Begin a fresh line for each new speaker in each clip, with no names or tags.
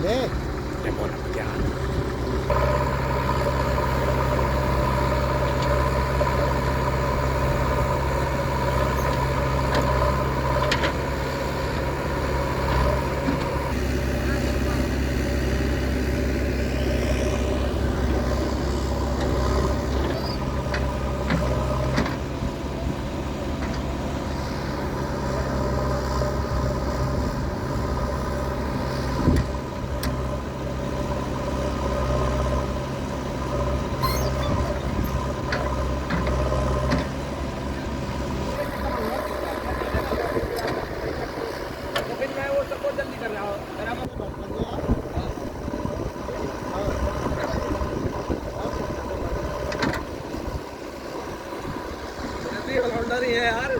ले
क्या ऑलराउंडर ही है यार।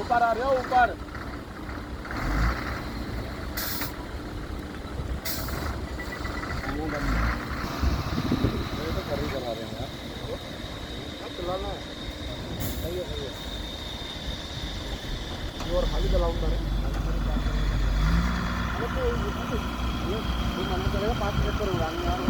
ऊपर आ रहे हो ऊपर। और खाली चलाऊंगा मना करेगा 5 मिनट पर उड़ाने यार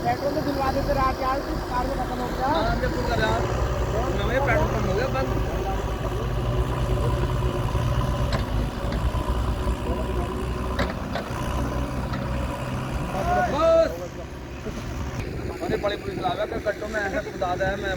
पेट्रोल तो दिलवा देते रहा क्या कार में खत्म हो गया। पेट्रोल पंप हो गया बंद। बड़ी पुलिस लावे कट्टों में ऐसा खुदा है मैं